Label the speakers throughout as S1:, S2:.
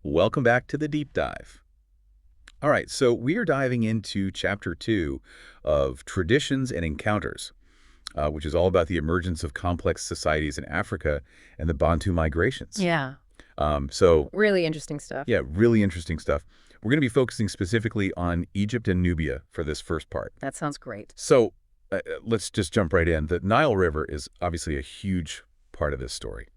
S1: Welcome back to the deep dive. All right, so we are diving into chapter 2 of Traditions and Encounters, which is all about the emergence of complex societies in Africa and the Bantu migrations.
S2: Yeah,
S1: So,
S2: really interesting stuff.
S1: yeah, really interesting stuff. We're going to be focusing specifically on Egypt and Nubia for this first part.
S2: That sounds great.
S1: So, let's just jump right in. The Nile River is obviously a huge part of this story.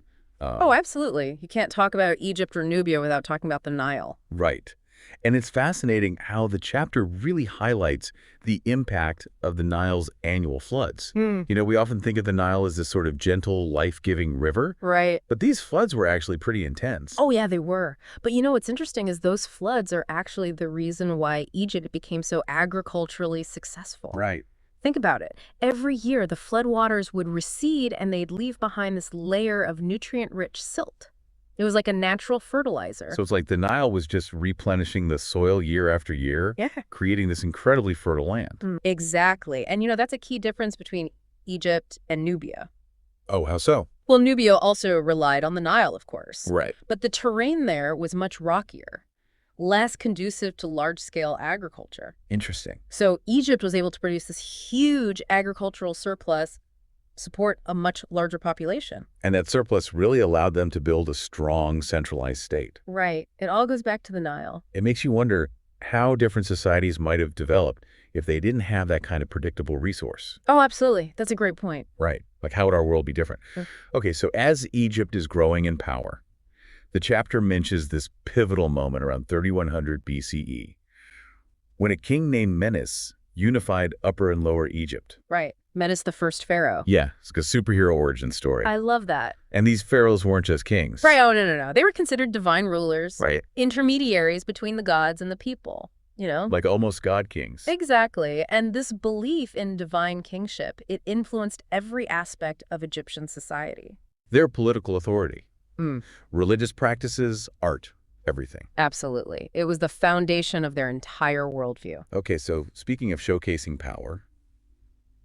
S2: Oh, absolutely. You can't talk about Egypt or Nubia without talking about the Nile.
S1: Right. And it's fascinating how the chapter really highlights the impact of the Nile's annual floods.
S2: Hmm.
S1: We often think of the Nile as this sort of gentle, life-giving river,
S2: Right.
S1: but these floods were actually pretty intense.
S2: Oh, yeah, they were. But what's interesting is those floods are actually the reason why Egypt became so agriculturally successful.
S1: Right.
S2: Think about it. Every year, the floodwaters would recede and they'd leave behind this layer of nutrient-rich silt. It was like a natural fertilizer.
S1: So it's like the Nile was just replenishing the soil year after year,
S2: Yeah.
S1: creating this incredibly fertile land.
S2: Exactly. And that's a key difference between Egypt and Nubia.
S1: Oh, how so?
S2: Well, Nubia also relied on the Nile, of course.
S1: Right.
S2: But the terrain there was much rockier, less conducive to large-scale agriculture.
S1: Interesting.
S2: So Egypt was able to produce this huge agricultural surplus, support a much larger population.
S1: And that surplus really allowed them to build a strong, centralized state.
S2: Right. It all goes back to the Nile.
S1: It makes you wonder how different societies might have developed if they didn't have that kind of predictable resource.
S2: Oh, absolutely. That's a great point.
S1: Right. Like, how would our world be different?
S2: Sure.
S1: Okay, so as Egypt is growing in power, the chapter mentions this pivotal moment around 3100 BCE, when a king named Menes unified Upper and Lower Egypt.
S2: Right. Menes the first pharaoh.
S1: Yeah, it's like a superhero origin story.
S2: I love that.
S1: And these pharaohs weren't just kings.
S2: Right. Oh, no. They were considered divine rulers,
S1: Right.
S2: intermediaries between the gods and the people,
S1: Like almost god kings.
S2: Exactly. And this belief in divine kingship, it influenced every aspect of Egyptian society.
S1: Their political authority,
S2: Mm.
S1: religious practices, art, everything.
S2: Absolutely. It was the foundation of their entire worldview.
S1: Okay, so speaking of showcasing power,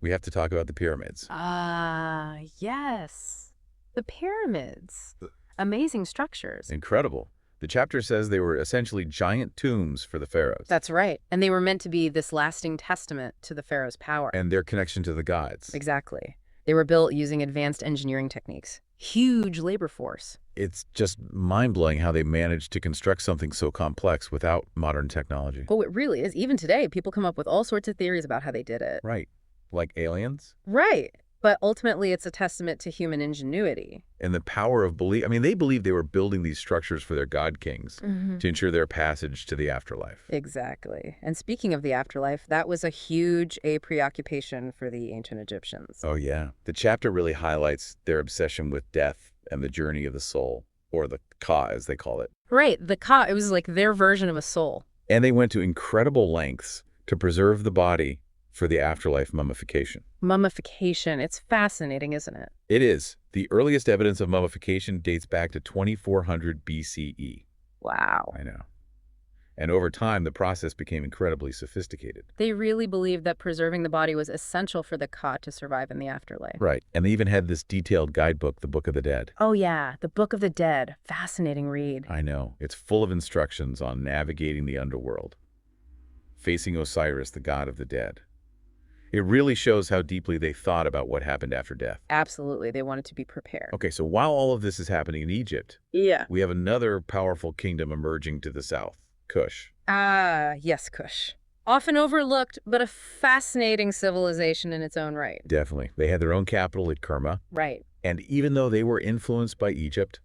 S1: we have to talk about the pyramids.
S2: Ah, yes. The pyramids. Amazing structures.
S1: Incredible. The chapter says they were essentially giant tombs for the pharaohs.
S2: That's right. And they were meant to be this lasting testament to the pharaoh's power.
S1: And their connection to the gods.
S2: Exactly. They were built using advanced engineering techniques. Huge labor force.
S1: It's just mind-blowing how they managed to construct something so complex without modern technology.
S2: Oh, it really is. Even today, people come up with all sorts of theories about how they did it.
S1: Right. Like aliens?
S2: Right. But ultimately, it's a testament to human ingenuity.
S1: And the power of belief. I mean, they believed they were building these structures for their god kings to ensure their passage to the afterlife.
S2: Exactly. And speaking of the afterlife, that was a huge preoccupation for the ancient Egyptians.
S1: Oh, yeah. The chapter really highlights their obsession with death and the journey of the soul, or the ka, as they call it.
S2: Right. The ka, it was like their version of a soul.
S1: And they went to incredible lengths to preserve the body for the afterlife mummification.
S2: Mummification. It's fascinating, isn't it?
S1: It is. The earliest evidence of mummification dates back to 2400 BCE.
S2: Wow.
S1: I know. And over time, the process became incredibly sophisticated.
S2: They really believed that preserving the body was essential for the ka to survive in the afterlife.
S1: Right. And they even had this detailed guidebook, the Book of the Dead.
S2: Oh, yeah. The Book of the Dead. Fascinating read.
S1: I know. It's full of instructions on navigating the underworld, facing Osiris, the god of the dead. It really shows how deeply they thought about what happened after death.
S2: Absolutely. They wanted to be prepared.
S1: Okay, so while all of this is happening in Egypt,
S2: Yeah.
S1: we have another powerful kingdom emerging to the south, Kush.
S2: Ah, yes, Kush. Often overlooked, but a fascinating civilization in its own right.
S1: Definitely. They had their own capital at Kerma,
S2: Right.
S1: and even though they were influenced by Egypt,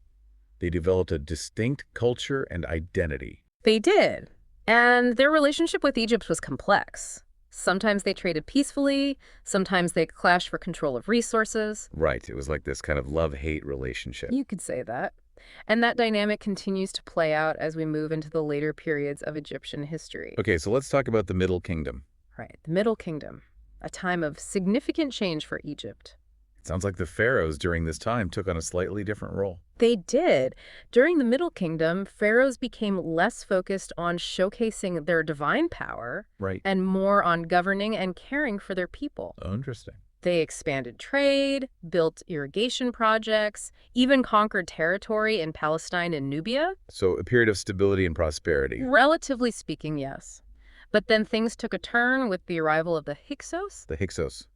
S1: they developed a distinct culture and identity.
S2: They did. And their relationship with Egypt was complex. Sometimes they traded peacefully, sometimes they clashed for control of resources.
S1: Right, it was like this kind of love-hate relationship.
S2: You could say that. And that dynamic continues to play out as we move into the later periods of Egyptian history.
S1: Okay, so let's talk about the Middle Kingdom.
S2: Right, the Middle Kingdom, a time of significant change for Egypt.
S1: It sounds like the pharaohs during this time took on a slightly different role.
S2: They did. During the Middle Kingdom, pharaohs became less focused on showcasing their divine power
S1: Right.
S2: and more on governing and caring for their people.
S1: Oh, interesting.
S2: They expanded trade, built irrigation projects, even conquered territory in Palestine and Nubia.
S1: So a period of stability and prosperity.
S2: Relatively speaking, yes. But then things took a turn with the arrival of the Hyksos.
S1: The Hyksos.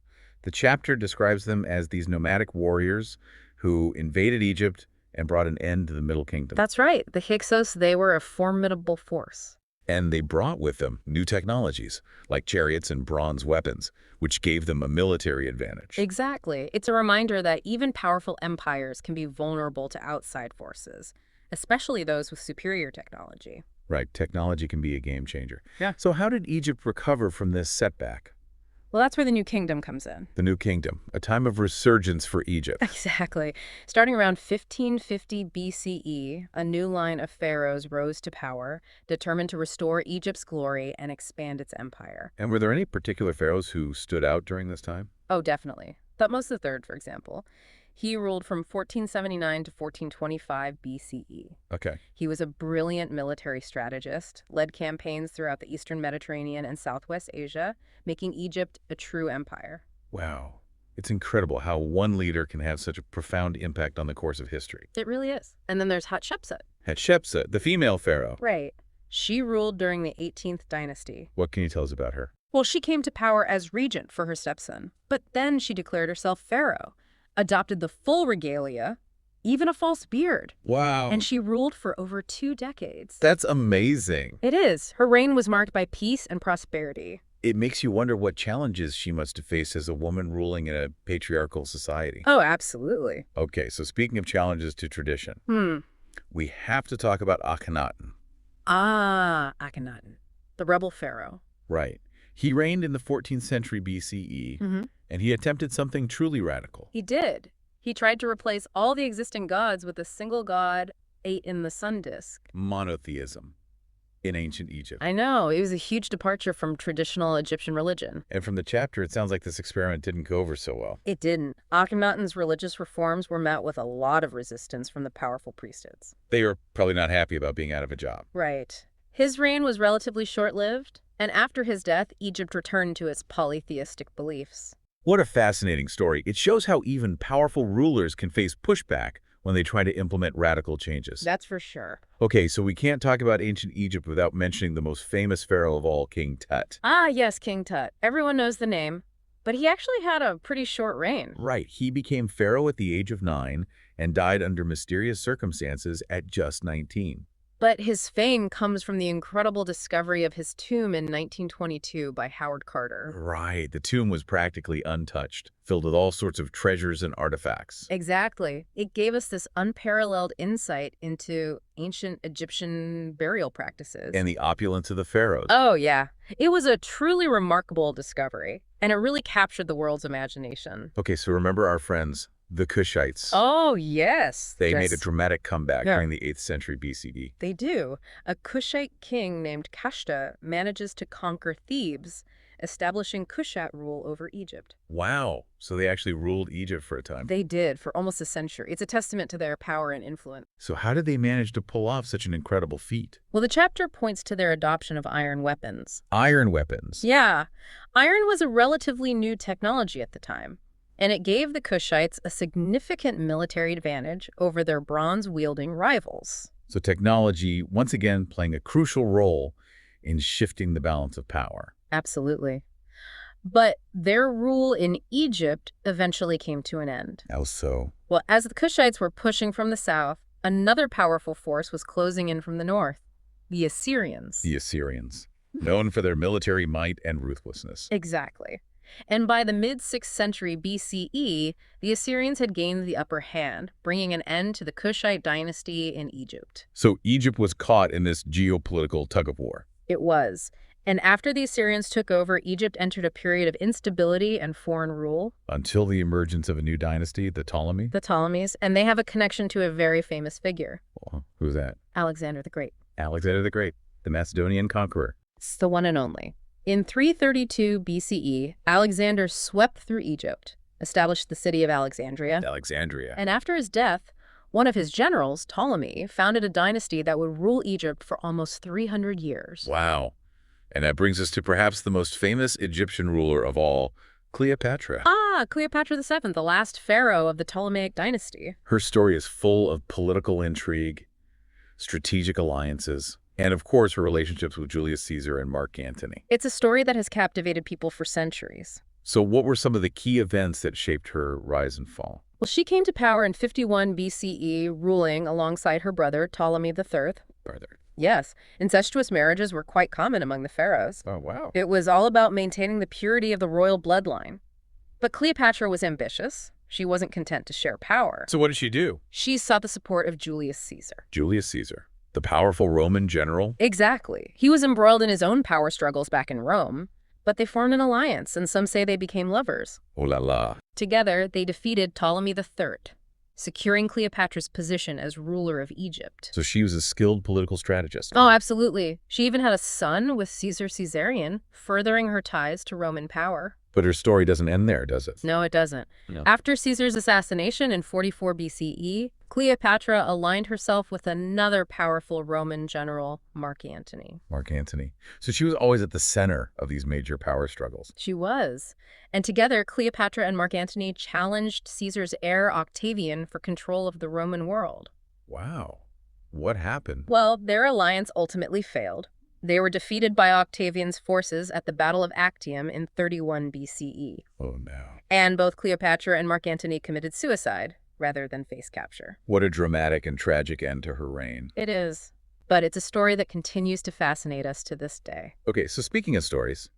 S1: The chapter describes them as these nomadic warriors who invaded Egypt and brought an end to the Middle Kingdom.
S2: That's right. The Hyksos, they were a formidable force.
S1: And they brought with them new technologies, like chariots and bronze weapons, which gave them a military advantage.
S2: Exactly. It's a reminder that even powerful empires can be vulnerable to outside forces, especially those with superior technology.
S1: Right, technology can be a game changer.
S2: Yeah.
S1: So how did Egypt recover from this setback?
S2: Well, that's where the New Kingdom comes in.
S1: The New Kingdom, a time of resurgence for Egypt.
S2: Exactly. Starting around 1550 BCE, a new line of pharaohs rose to power, determined to restore Egypt's glory and expand its empire.
S1: And were there any particular pharaohs who stood out during this time?
S2: Oh, definitely. Thutmose III, for example. He ruled from 1479 to 1425 BCE.
S1: Okay.
S2: He was a brilliant military strategist, led campaigns throughout the Eastern Mediterranean and Southwest Asia, making Egypt a true empire.
S1: Wow. It's incredible how one leader can have such a profound impact on the course of history.
S2: It really is. And then there's Hatshepsut.
S1: Hatshepsut, the female pharaoh.
S2: Right. She ruled during the 18th dynasty.
S1: What can you tell us about her?
S2: Well, she came to power as regent for her stepson, but then she declared herself pharaoh, adopted the full regalia, even a false beard,
S1: Wow.
S2: and she ruled for over 2 decades.
S1: That's amazing.
S2: It is. Her reign was marked by peace and prosperity.
S1: It makes you wonder what challenges she must have faced as a woman ruling in a patriarchal society.
S2: Oh, absolutely.
S1: Okay, so speaking of challenges to tradition, we have to talk about Akhenaten.
S2: Ah, Akhenaten, the rebel pharaoh.
S1: Right. He reigned in the 14th century BCE, and he attempted something truly radical.
S2: He did. He tried to replace all the existing gods with a single god, 8 in the sun disk.
S1: Monotheism in ancient Egypt.
S2: I know. It was a huge departure from traditional Egyptian religion.
S1: And from the chapter, it sounds like this experiment didn't go over so well.
S2: It didn't. Akhenaten's religious reforms were met with a lot of resistance from the powerful priesthoods.
S1: They were probably not happy about being out of a job.
S2: Right. His reign was relatively short-lived, and after his death, Egypt returned to its polytheistic beliefs.
S1: What a fascinating story. It shows how even powerful rulers can face pushback when they try to implement radical changes.
S2: That's for sure.
S1: Okay, so we can't talk about ancient Egypt without mentioning the most famous pharaoh of all, King Tut.
S2: Ah, yes, King Tut. Everyone knows the name. But he actually had a pretty short reign.
S1: Right. He became pharaoh at the age of 9 and died under mysterious circumstances at just 19.
S2: But his fame comes from the incredible discovery of his tomb in 1922 by Howard Carter.
S1: Right. The tomb was practically untouched, filled with all sorts of treasures and artifacts.
S2: Exactly. It gave us this unparalleled insight into ancient Egyptian burial practices.
S1: And the opulence of the pharaohs.
S2: Oh, yeah. It was a truly remarkable discovery, and it really captured the world's imagination.
S1: Okay, so remember our friends, the Kushites.
S2: Oh, yes.
S1: They made a dramatic comeback
S2: Yeah.
S1: during the 8th century BCE.
S2: They do. A Kushite king named Kashta manages to conquer Thebes, establishing Kushat rule over Egypt.
S1: Wow. So they actually ruled Egypt for a time.
S2: They did for almost a century. It's a testament to their power and influence.
S1: So how did they manage to pull off such an incredible feat?
S2: Well, the chapter points to their adoption of iron weapons.
S1: Iron weapons.
S2: Yeah. Iron was a relatively new technology at the time, and it gave the Kushites a significant military advantage over their bronze-wielding rivals.
S1: So technology, once again, playing a crucial role in shifting the balance of power.
S2: Absolutely. But their rule in Egypt eventually came to an end.
S1: How so?
S2: Well, as the Kushites were pushing from the south, another powerful force was closing in from the north, the Assyrians.
S1: The Assyrians, known for their military might and ruthlessness.
S2: Exactly. And by the mid-6th century BCE, the Assyrians had gained the upper hand, bringing an end to the Kushite dynasty in Egypt.
S1: So Egypt was caught in this geopolitical tug-of-war.
S2: It was. And after the Assyrians took over, Egypt entered a period of instability and foreign rule.
S1: Until the emergence of a new dynasty, the Ptolemy.
S2: The Ptolemies, and they have a connection to a very famous figure,
S1: Well, who's that?
S2: Alexander the Great.
S1: Alexander the Great, the Macedonian conqueror.
S2: It's the one and only. In 332 BCE, Alexander swept through Egypt, established the city of Alexandria,
S1: Alexandria.
S2: and after his death, one of his generals, Ptolemy, founded a dynasty that would rule Egypt for almost 300 years.
S1: Wow. And that brings us to perhaps the most famous Egyptian ruler of all, Cleopatra.
S2: Ah, Cleopatra VII, the last pharaoh of the Ptolemaic dynasty.
S1: Her story is full of political intrigue, strategic alliances, and of course her relationships with Julius Caesar and Mark Antony.
S2: It's a story that has captivated people for centuries.
S1: So what were some of the key events that shaped her rise and fall?
S2: Well, she came to power in 51 BCE, ruling alongside her brother Ptolemy III.
S1: Further.
S2: Yes, incestuous marriages were quite common among the pharaohs.
S1: Oh, wow.
S2: It was all about maintaining the purity of the royal bloodline. But Cleopatra was ambitious. She wasn't content to share power.
S1: So what did she do?
S2: She sought the support of Julius Caesar.
S1: Julius Caesar, the powerful Roman general.
S2: Exactly. He was embroiled in his own power struggles back in Rome, but they formed an alliance, and some say they became lovers.
S1: Oh la la.
S2: Together, they defeated Ptolemy III, securing Cleopatra's position as ruler of Egypt.
S1: So she was a skilled political strategist.
S2: Oh, absolutely. She even had a son with Caesar Caesarion, furthering her ties to Roman power.
S1: But her story doesn't end there, does it?
S2: No, it doesn't.
S1: No.
S2: After Caesar's assassination in 44 BCE, Cleopatra aligned herself with another powerful Roman general, Mark Antony.
S1: Mark Antony. So she was always at the center of these major power struggles.
S2: She was. And together, Cleopatra and Mark Antony challenged Caesar's heir Octavian for control of the Roman world.
S1: Wow. What happened?
S2: Well, their alliance ultimately failed. They were defeated by Octavian's forces at the Battle of Actium in 31 BCE.
S1: Oh, no.
S2: And both Cleopatra and Mark Antony committed suicide rather than face capture.
S1: What a dramatic and tragic end to her reign.
S2: It is. But it's a story that continues to fascinate us to this day.
S1: Okay, so speaking of stories,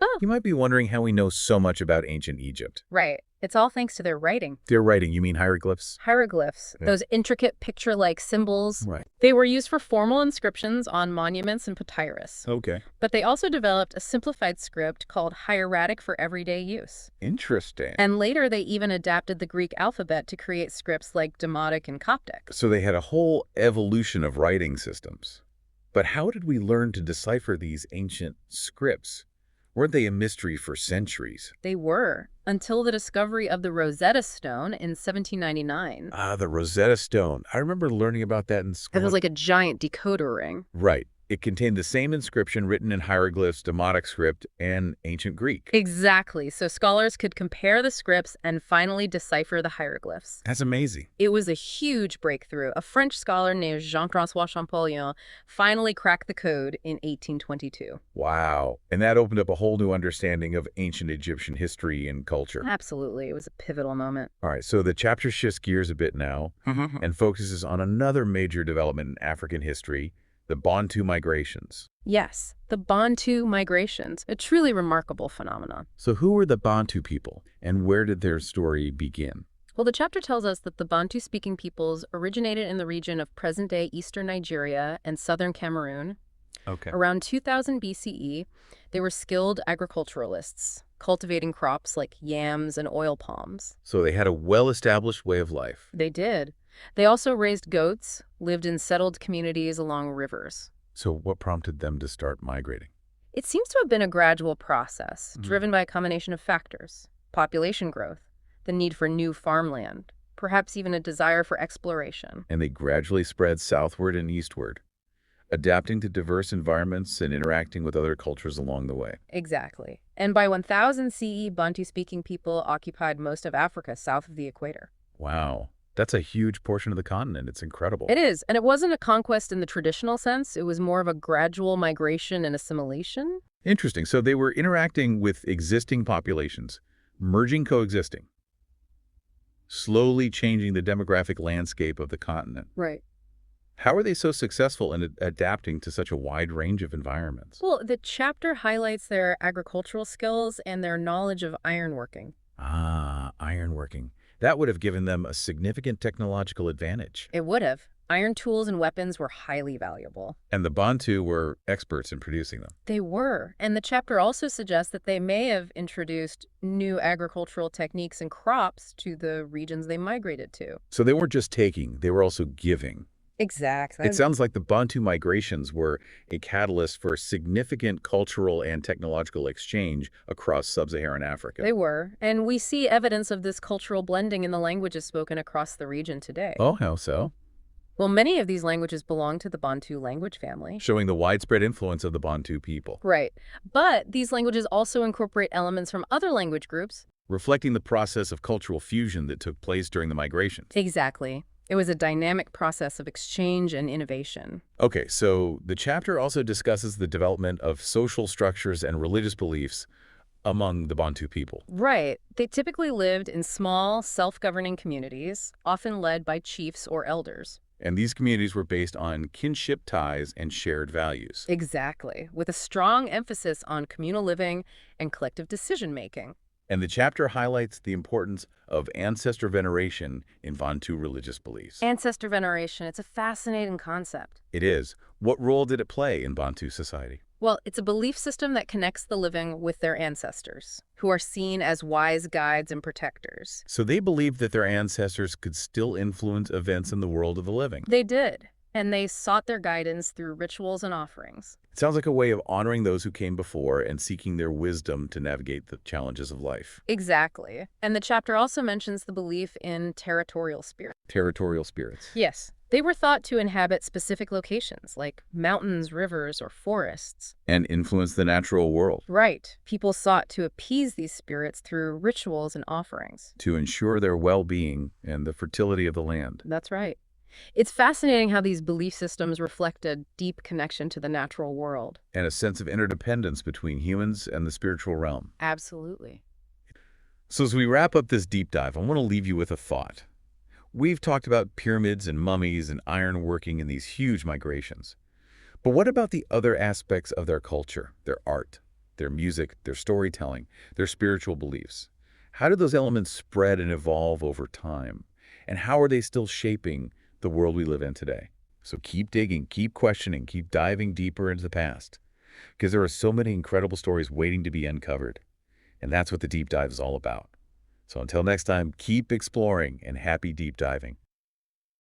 S2: Oh.
S1: you might be wondering how we know so much about ancient Egypt.
S2: Right. It's all thanks to their writing.
S1: Their writing, you mean hieroglyphs?
S2: Hieroglyphs,
S1: Yeah.
S2: those intricate picture-like symbols.
S1: Right.
S2: They were used for formal inscriptions on monuments and papyrus.
S1: Okay.
S2: But they also developed a simplified script called hieratic for everyday use.
S1: Interesting.
S2: And later, they even adapted the Greek alphabet to create scripts like Demotic and Coptic.
S1: So they had a whole evolution of writing systems. But how did we learn to decipher these ancient scripts? Weren't they a mystery for centuries?
S2: They were, until the discovery of the Rosetta Stone in 1799.
S1: Ah, the Rosetta Stone. I remember learning about that in school.
S2: It was like a giant decoder ring.
S1: Right. It contained the same inscription written in hieroglyphs, Demotic script, and ancient Greek.
S2: Exactly, so scholars could compare the scripts and finally decipher the hieroglyphs.
S1: That's amazing.
S2: It was a huge breakthrough. A French scholar named Jean-François Champollion finally cracked the code in 1822.
S1: Wow. And that opened up a whole new understanding of ancient Egyptian history and culture.
S2: Absolutely, it was a pivotal moment.
S1: All right, so the chapter shifts gears a bit now and focuses on another major development in African history, the Bantu migrations.
S2: Yes, the Bantu migrations, a truly remarkable phenomenon.
S1: So who were the Bantu people, and where did their story begin?
S2: Well, the chapter tells us that the Bantu-speaking peoples originated in the region of present-day eastern Nigeria and southern Cameroon.
S1: Okay.
S2: Around 2000 BCE, they were skilled agriculturalists, cultivating crops like yams and oil palms.
S1: So they had a well-established way of life.
S2: They did. They also raised goats, lived in settled communities along rivers.
S1: So what prompted them to start migrating?
S2: It seems to have been a gradual process, driven by a combination of factors: population growth, the need for new farmland, perhaps even a desire for exploration.
S1: And they gradually spread southward and eastward, adapting to diverse environments and interacting with other cultures along the way.
S2: Exactly. And by 1000 CE, Bantu-speaking people occupied most of Africa south of the equator.
S1: Wow. That's a huge portion of the continent. It's incredible.
S2: It is, and it wasn't a conquest in the traditional sense. It was more of a gradual migration and assimilation.
S1: Interesting. So they were interacting with existing populations, merging, coexisting, slowly changing the demographic landscape of the continent.
S2: Right.
S1: How are they so successful in adapting to such a wide range of environments?
S2: Well, the chapter highlights their agricultural skills and their knowledge of ironworking.
S1: Ah, ironworking. That would have given them a significant technological advantage.
S2: It would have. Iron tools and weapons were highly valuable.
S1: And the Bantu were experts in producing them.
S2: They were. And the chapter also suggests that they may have introduced new agricultural techniques and crops to the regions they migrated to.
S1: So they weren't just taking, they were also giving.
S2: Exactly.
S1: It sounds like the Bantu migrations were a catalyst for significant cultural and technological exchange across sub-Saharan Africa.
S2: They were. And we see evidence of this cultural blending in the languages spoken across the region today.
S1: Oh, how so?
S2: Well, many of these languages belong to the Bantu language family.
S1: showing the widespread influence of the Bantu people,
S2: Right. But these languages also incorporate elements from other language groups.
S1: reflecting the process of cultural fusion that took place during the migrations.
S2: Exactly. It was a dynamic process of exchange and innovation.
S1: Okay, so the chapter also discusses the development of social structures and religious beliefs among the Bantu people.
S2: Right. They typically lived in small, self-governing communities, often led by chiefs or elders.
S1: And these communities were based on kinship ties and shared values.
S2: Exactly, with a strong emphasis on communal living and collective decision-making.
S1: And the chapter highlights the importance of ancestor veneration in Bantu religious beliefs.
S2: Ancestor veneration, it's a fascinating concept.
S1: It is. What role did it play in Bantu society?
S2: Well, it's a belief system that connects the living with their ancestors, who are seen as wise guides and protectors.
S1: So they believed that their ancestors could still influence events in the world of the living.
S2: They did, and they sought their guidance through rituals and offerings.
S1: It sounds like a way of honoring those who came before and seeking their wisdom to navigate the challenges of life.
S2: Exactly. And the chapter also mentions the belief in territorial spirits.
S1: Territorial spirits.
S2: Yes, they were thought to inhabit specific locations, like mountains, rivers, or forests.
S1: And influence the natural world
S2: Right. People sought to appease these spirits through rituals and offerings.
S1: to ensure their well-being and the fertility of the land.
S2: That's right. It's fascinating how these belief systems reflect a deep connection to the natural world.
S1: And a sense of interdependence between humans and the spiritual realm.
S2: Absolutely.
S1: So as we wrap up this deep dive, I want to leave you with a thought. We've talked about pyramids and mummies and iron working in these huge migrations. But what about the other aspects of their culture, their art, their music, their storytelling, their spiritual beliefs? How did those elements spread and evolve over time? And how are they still shaping the world we live in today? So keep digging, keep questioning, keep diving deeper into the past, because there are so many incredible stories waiting to be uncovered. And that's what the deep dive is all about. So until next time, keep exploring and happy deep diving.